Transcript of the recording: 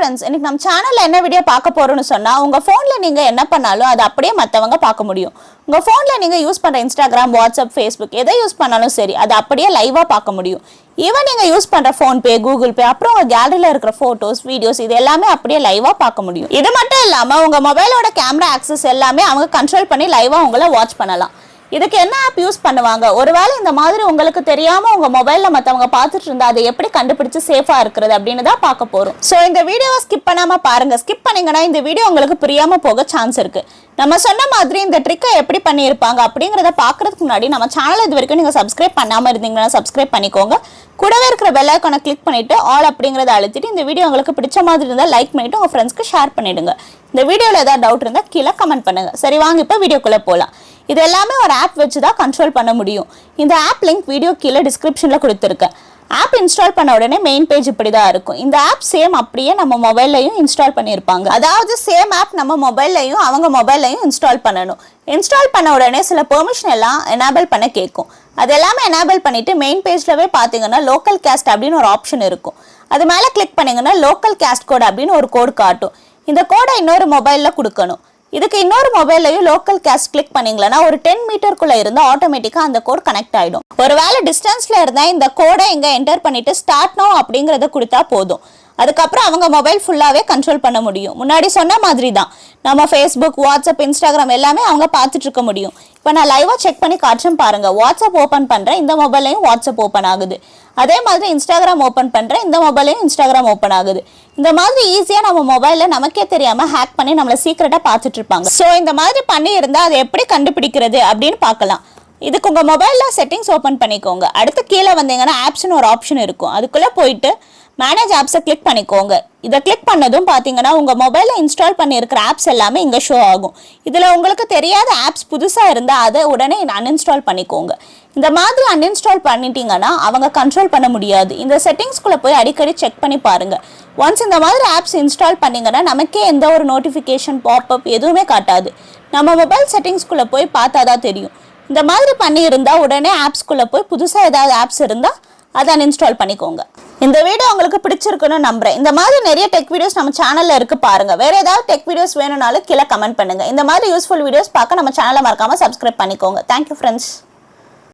friends, இன்னைக்கு நம்ம சேனல்ல என்ன வீடியோ பார்க்க போறோம்னு சொன்னா உங்க போன்ல நீங்க என்ன பண்ணாலும் அது அப்படியே மத்தவங்க பார்க்க முடியும். உங்க போன்ல நீங்க யூஸ் பண்ற Instagram, WhatsApp, Facebook எதை யூஸ் பண்ணாலும் சரி அது அப்படியே லைவா பார்க்க முடியும். ஈவன் நீங்க யூஸ் பண்ற PhonePe, Google Pay அப்புறம் உங்க கேலரியில இருக்கிற போட்டோஸ், வீடியோஸ் இது எல்லாமே அப்படியே லைவா பார்க்க முடியும். இது மட்டும் இல்லாம உங்க மொபைலோட கேமரா ஆக்சஸ் எல்லாமே அவங்க கண்ட்ரோல் பண்ணி லைவா உங்களை வாட்ச் பண்ணலாம். இதுக்கு என்ன ஆப் யூஸ் பண்ணுவாங்க? ஒருவேளை இந்த மாதிரி உங்களுக்கு தெரியாம உங்க மொபைல்ல மத்தவங்க பார்த்துட்டு இருந்தா அதை எப்படி கண்டுபிடிச்சு சேஃபா இருக்கிறது அப்படின்னு தான் பார்க்க போறோம். சோ இந்த வீடியோவை ஸ்கிப் பண்ணாம பாருங்க. ஸ்கிப் பண்ணீங்கன்னா இந்த வீடியோ உங்களுக்கு புரியாம போக சான்ஸ் இருக்கு. நம்ம சொன்ன மாதிரி இந்த ட்ரிக்கை எப்படி பண்ணியிருப்பாங்க அப்படிங்கறத பாக்குறதுக்கு முன்னாடி நம்ம சேனல் இது வரைக்கும் நீங்க சப்ஸ்கிரைப் பண்ணாம இருந்தீங்கன்னா சப்ஸ்கிரைப் பண்ணிக்கோங்க. கூடவே இருக்கிற பெல் ஐகானை கிளிக் பண்ணிட்டு ஆல் அப்படிங்கறத அழுத்திட்டு இந்த வீடியோ உங்களுக்கு பிடிச்ச மாதிரி இருந்தா லைக் பண்ணிட்டு உங்க ஃப்ரெண்ட்ஸ்க்கு ஷேர் பண்ணிடுங்க. இந்த வீடியோல ஏதாவது டவுட் இருந்தா கீழே கமெண்ட் பண்ணுங்க. சரி வாங்க இப்ப வீடியோக்குள்ள போலாம். இது எல்லாமே ஒரு ஆப் வச்சு தான் கண்ட்ரோல் பண்ண முடியும். இந்த ஆப் லிங்க் வீடியோ கீழே டிஸ்கிரிப்ஷன்ல கொடுத்துருக்கேன். ஆப் இன்ஸ்டால் பண்ண உடனே மெயின் பேஜ் இப்படி தான் இருக்கும். இந்த ஆப் சேம் அப்படியே நம்ம மொபைல்லையும் இன்ஸ்டால் பண்ணியிருப்பாங்க. அதாவது சேம் ஆப் நம்ம மொபைல்லையும் அவங்க மொபைல்லையும் இன்ஸ்டால் பண்ணணும். இன்ஸ்டால் பண்ண உடனே சில பெர்மிஷன் எல்லாம் எனேபிள் பண்ண கேட்கும். அது எல்லாமே எனேபிள் பண்ணிட்டு மெயின் பேஜ்லவே பார்த்தீங்கன்னா லோக்கல் கேஸ்ட் அப்படின்னு ஒரு ஆப்ஷன் இருக்கும். அது மேலே கிளிக் பண்ணீங்கன்னா லோக்கல் கேஸ்ட் கோட் அப்படின்னு ஒரு கோடு காட்டும். இந்த கோடை இன்னொரு மொபைலில் கொடுக்கணும். இதுக்கு இன்னொரு மொபைல்லையும் லோக்கல் கேஸ்ட் கிளிக் பண்ணீங்கன்னா ஒரு 10 மீட்டருக்குள்ள இருந்தா ஆட்டோமேட்டிக்கா அந்த கோட் கனெக்ட் ஆயிடும். ஒருவேளை டிஸ்டன்ஸ்ல இருந்தா இந்த கோடை இங்க என்டர் பண்ணிட்டு ஸ்டார்ட் நவ் அப்படிங்கறத கொடுத்தா போதும். அதுக்கப்புறம் அவங்க மொபைல் ஃபுல்லாவே கண்ட்ரோல் பண்ண முடியும். முன்னாடி சொன்ன மாதிரி தான் நம்ம Facebook, WhatsApp, Instagram எல்லாமே அவங்க பார்த்துட்டு இருக்க முடியும். இப்போ நான் லைவா செக் பண்ணி காட்டுறேன் பாருங்க. WhatsApp ஓபன் பண்றேன், இந்த மொபைல்லையும் WhatsApp ஓபன் ஆகுது. அதே மாதிரி Instagram ஓபன் பண்றேன், இந்த மொபைல்லையும் Instagram ஓபன் ஆகுது. இந்த மாதிரி ஈஸியா நம்ம மொபைல்ல நமக்கே தெரியாம ஹேக் பண்ணி நம்மள சீக்கிரட்டா பார்த்துட்டு இருப்பாங்க. சோ இந்த மாதிரி பண்ணி இருந்தா அதை எப்படி கண்டுபிடிக்கிறது அப்படின்னு பார்க்கலாம். இதுக்கு உங்க மொபைல்ல செட்டிங்ஸ் ஓபன் பண்ணிக்கோங்க. அடுத்து கீழே வந்தீங்கன்னா ஆப்ஸ்னு ஒரு ஆப்ஷன் இருக்கும். அதுக்குள்ள போயிட்டு மேனேஜ் ஆப்ஸை கிளிக் பண்ணிக்கோங்க. இதை கிளிக் பண்ணதும் பார்த்தீங்கன்னா உங்கள் மொபைலில் இன்ஸ்டால் பண்ணியிருக்கிற ஆப்ஸ் எல்லாமே இங்கே ஷோ ஆகும். இதில் உங்களுக்கு தெரியாத ஆப்ஸ் புதுசாக இருந்தால் அதை உடனே அன்இன்ஸ்டால் பண்ணிக்கோங்க. இந்த மாதிரி அன்இன்ஸ்டால் பண்ணிட்டீங்கன்னா அவங்க கண்ட்ரோல் பண்ண முடியாது. இந்த செட்டிங்ஸ்குள்ளே போய் அடிக்கடி செக் பண்ணி பாருங்கள். ஒன்ஸ் இந்த மாதிரி ஆப்ஸ் இன்ஸ்டால் பண்ணிங்கன்னா நமக்கே எந்த ஒரு நோட்டிஃபிகேஷன், பாப்அப் எதுவுமே காட்டாது. நம்ம மொபைல் செட்டிங்ஸ்குள்ளே போய் பார்த்தா தான் தெரியும். இந்த மாதிரி பண்ணி இருந்தால் உடனே ஆப்ஸ்குள்ளே போய் புதுசாக ஏதாவது ஆப்ஸ் இருந்தால் அதை அன்இன்ஸ்டால் பண்ணிக்கோங்க. இந்த வீடியோ உங்களுக்கு பிடிச்சிருக்குன்னு நம்புறேன். இந்த மாதிரி நிறைய டெக் வீடியோஸ் நம்ம சேனல்ல இருக்கு பாருங்க. வேற ஏதாவது டெக் வீடியோஸ் வேணும்னாலும் கீழே கமெண்ட் பண்ணுங்க. இந்த மாதிரி யூஸ்ஃபுல் வீடியோஸ் பார்க்க நம்ம சேனலை மறக்காம சப்ஸ்கிரைப் பண்ணிக்கோங்க. Thank you friends.